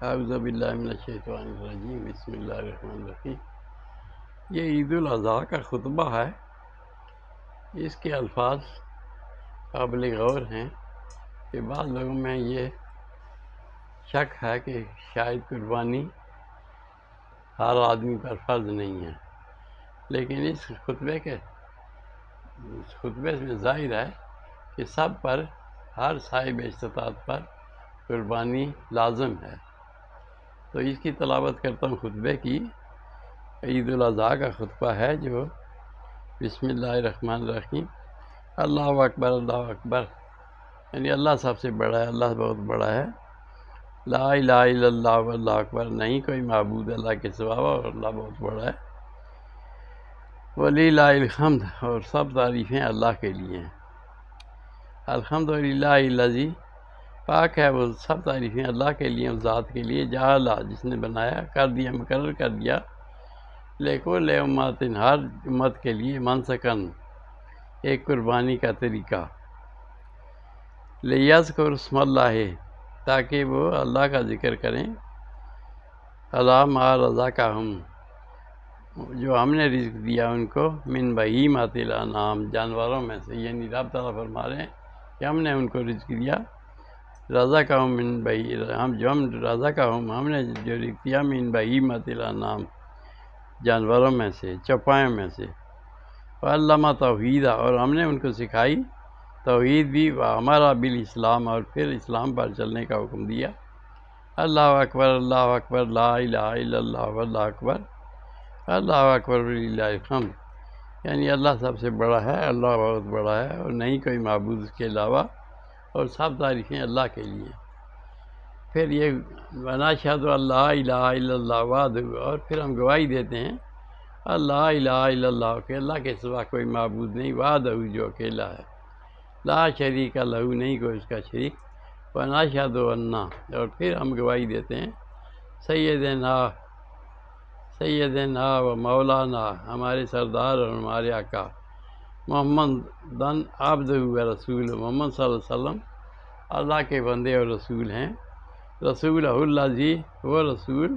اعوذ باللہ من الشیطان الرجیم، بسم اللہ الرحمن الرحیم۔ یہ عید الاضحیٰ کا خطبہ ہے۔ اس کے الفاظ قابل غور ہیں کہ بعض لوگوں میں یہ شک ہے کہ شاید قربانی ہر آدمی پر فرض نہیں ہے، لیکن اس خطبے میں ظاہر ہے کہ سب پر، ہر صاحب استطاعت پر قربانی لازم ہے۔ تو اس کی تلاوت کرتا ہوں خطبے کی۔ عید الاضحیٰ کا خطبہ ہے جو بسم اللہ الرحمن الرحیم۔ اللہ اکبر، اللہ اکبر، یعنی اللہ سب سے بڑا ہے، اللہ بہت بڑا ہے۔ لا الہ الا اللہ واللہ اکبر، نہیں کوئی معبود اللہ کے سوا اور اللہ بہت بڑا ہے۔ وللہ الحمد، اور سب تعریفیں اللہ کے لیے ہیں۔ الحمدللہ الذی، پاک ہے وہ سب تعریفیں اللہ کے لیے، اس ذات کے لیے، جعل، جس نے بنایا، کر دیا، مقرر کر دیا، لکل امت، ہر امت کے لیے، منسکن، ایک قربانی کا طریقہ، لیذکر اسم اللہ، تاکہ وہ اللہ کا ذکر کریں، علی ما رزقہم، جو ہم نے رزق دیا ان کو، من بہیمۃ الانعام، جانوروں میں سے، یعنی رب تعالیٰ فرما رہے ہیں کہ ہم نے ان کو رزق دیا، رزقہم من ہم نے جو رزق دیا، من بہیمۃ الانعام، جانوروں میں سے، چوپایوں میں سے، وعلم توحیدہ، اور ہم نے ان کو سکھائی توحید بھی، وامر بالاسلام، اور پھر اسلام پر چلنے کا حکم دیا۔ اللہ اکبر، اللہ اکبر، لا الہ الا اللہ واللہ اکبر، اللہ اکبر وللہ الحمد، یعنی اللہ سب سے بڑا ہے، اللہ بہت بڑا ہے، اور نہیں کوئی معبود اس کے علاوہ، اور سب تعریفیں اللہ کے لیے۔ پھر یہ ونشہد ان لا الہ الا اللہ وحدہ، اور پھر ہم گواہی دیتے ہیں اللہ الہ الا اللہ، کہ اللہ کے سوا کوئی معبود نہیں، وحدہ، جو اکیلا ہے، لا شریک لہ، نہیں کوئی اس کا شریک، ونشہد ان، اور پھر ہم گواہی دیتے ہیں سیدنا و مولانا، ہمارے سردار اور ہمارے آقا، محمد عبدہ و رسول، محمد صلی اللہ علیہ وسلم اللہ کے بندے اور رسول ہیں، رسولہ الذی، وہ رسول،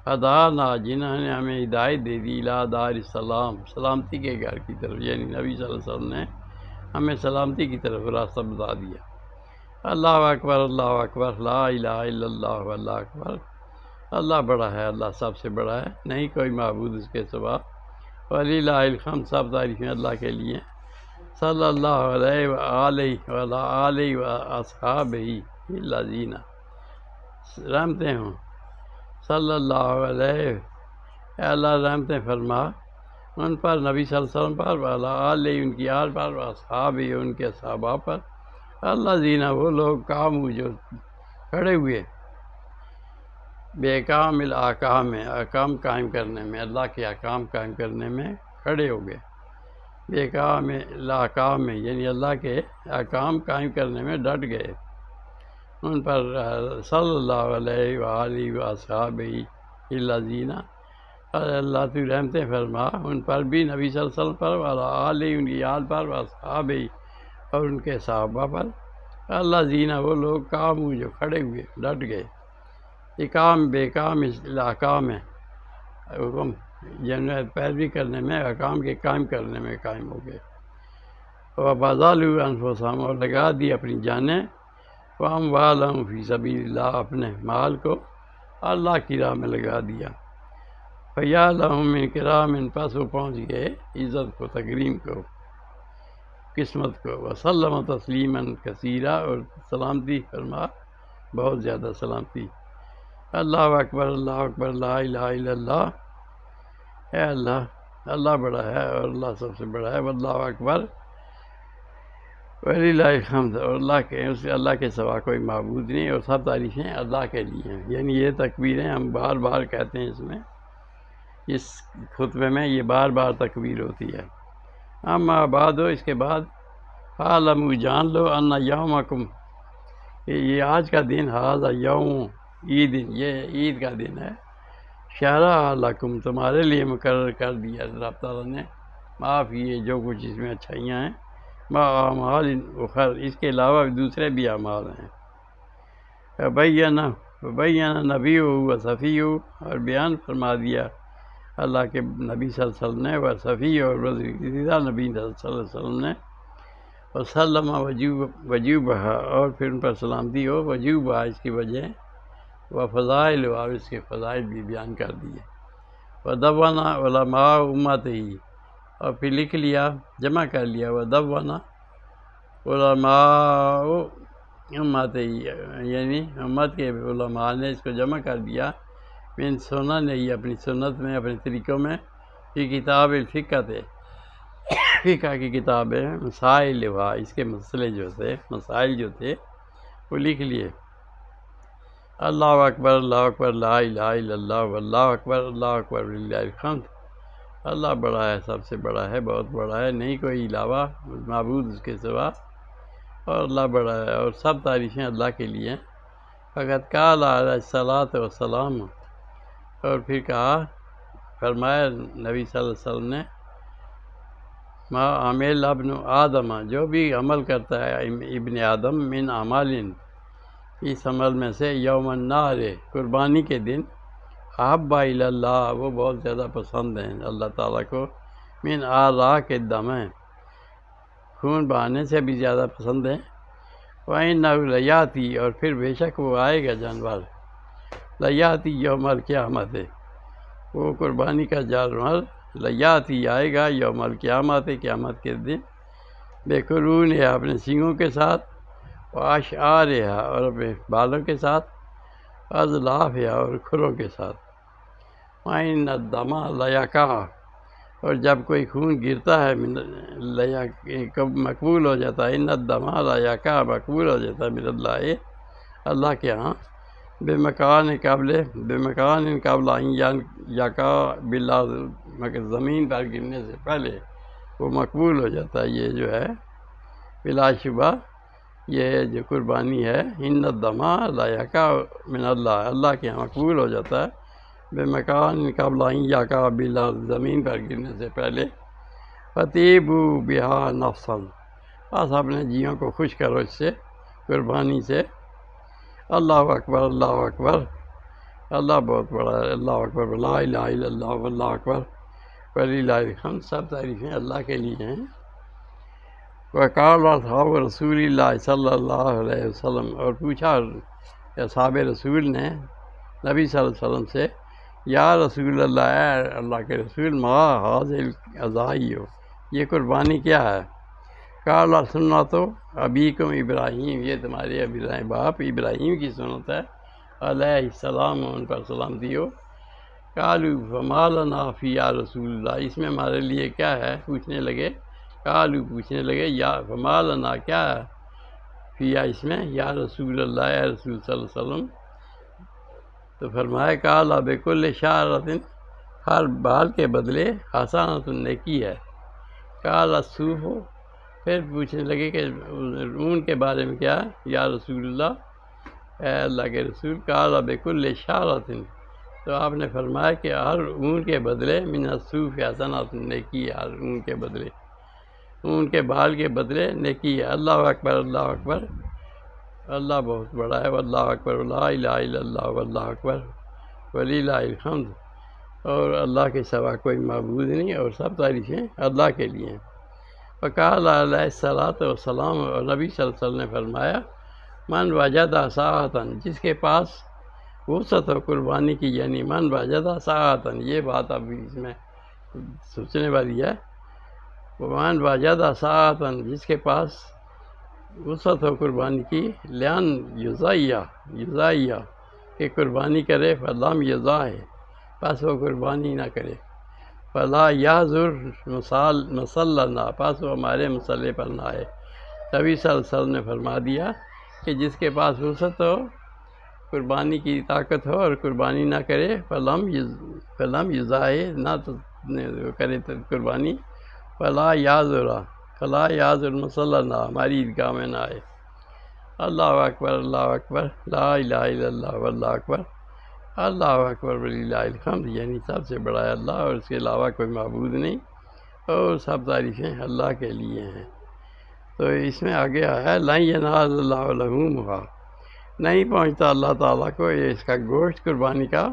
ہدانا، جنہوں نے ہمیں ہدایت دے دی، الی دار السلام، سلامتی کے گھر کی طرف، یعنی نبی صلی اللہ علیہ وسلم نے ہمیں سلامتی کی طرف راستہ بتا دیا۔ اللہ اکبر، اللہ اکبر، لا الہ الا اللہ واللہ اکبر، اللہ بڑا ہے، اللہ سب سے بڑا ہے، نہیں کوئی معبود اس کے سوا، وللہ الحمد، سب تعریفیں اللہ کے لیے۔ صلی اللہ علیہ وآلہ وعلی آلہ واصحابہ الذین، رحمتیں ہوں صلی اللہ علیہ، اے اللہ رحمتیں فرما ان پر، نبی صلی اللہ علیہ وسلم پر، وعلی آلہ، ان کی آل پر، واصحابہ، ان کے صحابہ پر، الذین، وہ لوگ، قاموا، جو کھڑے ہوئے، بے کام الاحکام، احکام قائم کرنے میں، اللہ کے احکام قائم کرنے میں کھڑے ہو گئے، بے کام الاحکام، یعنی اللہ کے احکام قائم کرنے میں ڈٹ گئے، ان پر صلی اللہ علیہ وآلہ وصحبہ الذین، اللہ تو رحمتیں فرما ان پر بھی، نبی صلی اللہ علیہ وسلم پر، وعلی آلہ، ان کی آل پر، وصحابہ، اور ان کے صحابہ پر، الذین، وہ لوگ، قاموا، جو کھڑے ہوئے، ڈٹ گئے، اقام، بے کام الاحکام، حکم جنہیں پیروی کرنے میں، احکام کے قائم کرنے میں قائم ہو گئے، وبذلوا انفسہم، اور لگا دی اپنی جانیں، واموالہم فی سبیل اللہ، اپنے مال کو اللہ کی راہ میں لگا دیا، فیا لہم من کرام، پس وہ پہنچ گئے عزت کو، تکریم کو، قسمت کو، وسلم تسلیما کثیرا، اور سلامتی فرما، بہت زیادہ سلامتی۔ اللہ اکبر، اللہ اکبر، لا الہ الا اللہ، اے اللہ، اللہ بڑا ہے اور اللہ سب سے بڑا ہے، واللہ اکبر وللہ الحمد، اور اس اللہ کے سوا کوئی معبود نہیں، اور سب تعریفیں اللہ کے لیے ہیں۔ یعنی یہ تکبیریں ہم بار بار کہتے ہیں، اس خطبے میں یہ بار بار تکبیر ہوتی ہے۔ اما بعد، اس کے بعد، فاعلموا، جان لو، ان یومکم، یہ آج کا دن، ھذا یوم عید، یہ عید کا دن ہے، شرع لکم، تمہارے لیے مقرر کر دیا رب تعالیٰ نے، معاف یہ جو کچھ اس میں اچھائیاں ہیں، اعمال اخر، اس کے علاوہ دوسرے بھی اعمال ہیں، بینہ، بیان نبی و صفی اور بیان فرما دیا اللہ کے نبی صلی اللہ علیہ وسلم نے، و صفی اور رضا نبی صلی اللہ علیہ وسلم نے، وسلم وجوبہ اور پھر ان پر سلامتی ہو، وجوبہ اس کی وجہ، و فضائل اور اس کے فضائل بھی بیان کر دیے، ودونا علماء امت ہی اور پھر لکھ لیا، جمع کر لیا، ودونا علماء امت ہی یعنی امت کے علماء نے اس کو جمع کر دیا، من سنن ہی اپنی سنت میں، اپنے طریقوں میں، یہ کتاب الفقہ تھے، فقہ کی کتاب ہے، مسائل ہوا اس کے مسئلے جو تھے، مسائل جو تھے وہ لکھ لیے۔ اللہ اکبر لا الہ الا اللہ واللہ اکبر وللہ الحمد۔ اللہ بڑا ہے، سب سے بڑا ہے، بہت بڑا ہے، نہیں کوئی علاوہ معبود اس کے سوا، اور اللہ بڑا ہے، اور سب تعریفیں اللہ کے لیے ہیں۔ فقط قال علیہ الصلاۃ والسلام اور پھر کہا، فرمایا نبی صلی اللہ علیہ وسلم نے، ما عمل ابن آدم جو بھی عمل کرتا ہے ابن آدم من اعمال اس عمل میں سے، یوم النحر قربانی کے دن، احب الی اللہ وہ بہت زیادہ پسند ہیں اللہ تعالیٰ کو، من اراق الدم خون بہانے سے بھی زیادہ پسند ہیں، وَإِنَّهُ لیاتی اور پھر بے شک وہ آئے گا جانور، لیاتی یوم القیامت وہ قربانی کا جانور لیاتی آئے گا یوم القیامت قیامت کے دن، بے قرون ہے اپنے سینگوں کے ساتھ، واشعار ہے اور اپنے بالوں کے ساتھ، اضلاف ہے اور کھروں کے ساتھ، وَإِنَّ الدَّمَ لَيَقَعُ اور جب کوئی خون گرتا ہے مقبول ہو جاتا ہے، ان الدم لَيَقَعُ مقبول ہو جاتا ہے من اللہ اللہ کے ہاں، بے مکان قبل ان یقع بالارض زمین پر گرنے سے پہلے وہ مقبول ہو جاتا ہے، یہ جو ہے بلا شبہ یہ جو قربانی ہے، ان الدم لَيَقَعُ من اللہ اللہ کے ہاں مقبول ہو جاتا ہے، بے مکان قبل ان یقع بالارض زمین پر گرنے سے پہلے، فطیبوا بہا نفسا بس اپنے جیوں کو خوش کرو اس سے، قربانی سے۔ اللہ اکبر اللہ بہت بڑا ہے، اللہ اکبر لا الہ الا اللہ واللہ اکبر وللہ الحمد سب تعریفیں اللہ کے لیے ہیں۔ وقال اصحاب رسول اللہ صلی اللہ علیہ وسلم اور پوچھا اصحاب رسول نے نبی صلی اللہ علیہ وسلم سے، یا رسول اللہ اے اللہ کے رسول، ما حاذل اضاحی یہ قربانی کیا ہے؟ قال سنت ابیکم ابراہیم یہ تمہارے ابراہیم باپ ابراہیم کی سنت ہے علیہ السلام ان پر سلامتی ہو۔ قالوا فما لنا فی یا رسول اللہ اس میں ہمارے لیے کیا ہے؟ پوچھنے لگے، قالوا پوچھنے لگے، یا فما لنا کیا ہے فی اس میں یا رسول اللہ اے رسول صلی اللہ علیہ وسلم؟ تو فرمایا، قال بکل شعرۃ ہر بال کے بدلے حسنۃ نیکی ہے، قال الصوف پھر پوچھنے لگے کہ اون کے بارے میں کیا یا رسول اللہ اے اللہ کے رسول؟ قال بکل شعرۃ تو آپ نے فرمایا کہ ہر اون کے بدلے من الصوف حسنۃ نیکی ہے، ہر اون کے بدلے اون کے بال کے بدلے نیکی ہے۔ اللہ اکبر اللہ بہت بڑا ہے، واللہ اکبر لا الہ الا اللہ واللہ اکبر وللہ الحمد اور اللہ کے سوا کوئی معبود نہیں اور سب تعریفیں اللہ کے لیے ہیں۔ وقال علیہ الصلاۃ والسلام اور نبی صلی اللہ علیہ وسلم نے فرمایا، من وجد ساعۃ جس کے پاس وسعت ہو قربانی کی، یعنی من وجد ساعۃ یہ بات اب اس میں سوچنے والی ہے، من وجد ساعۃ جس کے پاس وسعت ہو قربانی کی، لان یضاحیہ کہ قربانی کرے، فلم یضاح پس وہ قربانی نہ کرے، فلا یحضر مصلنا پس وہ ہمارے مصلی پر نہ آئے۔ نبی صلی اللہ علیہ وسلم نے فرما دیا کہ جس کے پاس وسعت ہو، قربانی کی طاقت ہو اور قربانی نہ کرے، فلم یضاح نہ کرے قربانی، فلا یحضر مصلنا ہماری عیدگاہ میں نہ آئے۔ اللہ اکبر لا الہ الا اللہ واللہ اکبر اللہ اکبر وللہ الحمد یعنی سب سے بڑا ہے اللہ اور اس کے علاوہ کوئی معبود نہیں اور سب تعریفیں اللہ کے لیے ہیں۔ تو اس میں آگے آیا لن ینال اللہ لحومھا نہیں پہنچتا اللہ تعالیٰ کو یہ اس کا گوشت قربانی کا،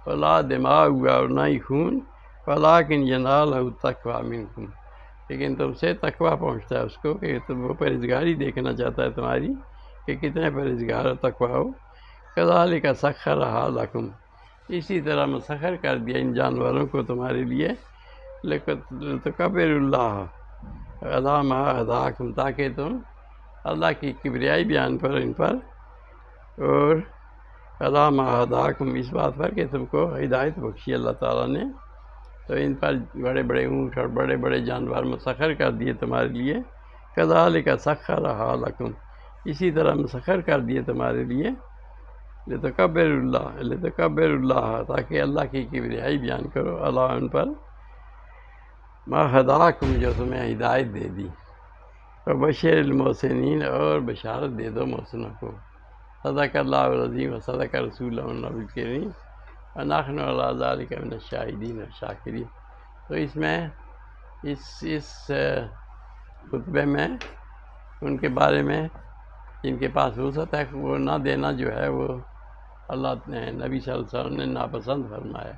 ولا دماغ ہوا اور نہ ہی خون، ولیکن ینالہ التقویٰ منکم، لیکن تم سے تقویٰ پہنچتا ہے اس کو کہ تم وہ پرہیزگاری دیکھنا چاہتا ہے تمہاری کہ کتنے پرہیزگار و تقویٰ ہو۔ کذالک سخرھا لکم، اسی طرح مسخر کر دیا ان جانوروں کو تمہارے لیے، لتکبروا اللہ علی ما ہداکم، تاکہ تم اللہ کی کبریائی بیان پر ان پر، اور علی ما ہداکم، اس بات پر کہ تم کو ہدایت بخشی اللہ تعالیٰ نے، تو ان پر بڑے بڑے اونٹ اور بڑے بڑے جانور مسخر کر دیے تمہارے لیے۔ کذالک سخرھا لکم، اسی طرح مسخر کر دیے تمہارے لیے، لتکبروا اللہ، تاکہ اللہ کی کبریائی بیان کرو اللہ ان پر، ما ہداکم، جو تمہیں ہدایت دے دی، وبشر المحسنین، اور بشارت دے دو محسنوں کو۔ صدق اللہ العظیم و صدق رسولہ النبی الکریم، ونحن علی ذلک من الشاہدین والشاکرین۔ تو اس میں اس خطبے میں ان کے بارے میں جن کے پاس وسعت ہے وہ نہ دینا جو ہے وہ اللہ نے نبی صلی اللہ علیہ وسلم نے ناپسند فرمایا۔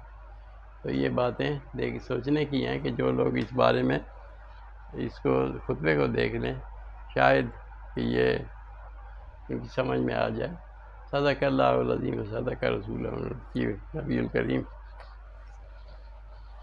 تو یہ باتیں سوچنے کی ہیں کہ جو لوگ اس بارے میں اس کو خطبے کو دیکھ لیں شاید کہ یہ ان کی سمجھ میں آ جائے۔ صدق اللہ العظیم و صدق رسولہ النبی الکریم۔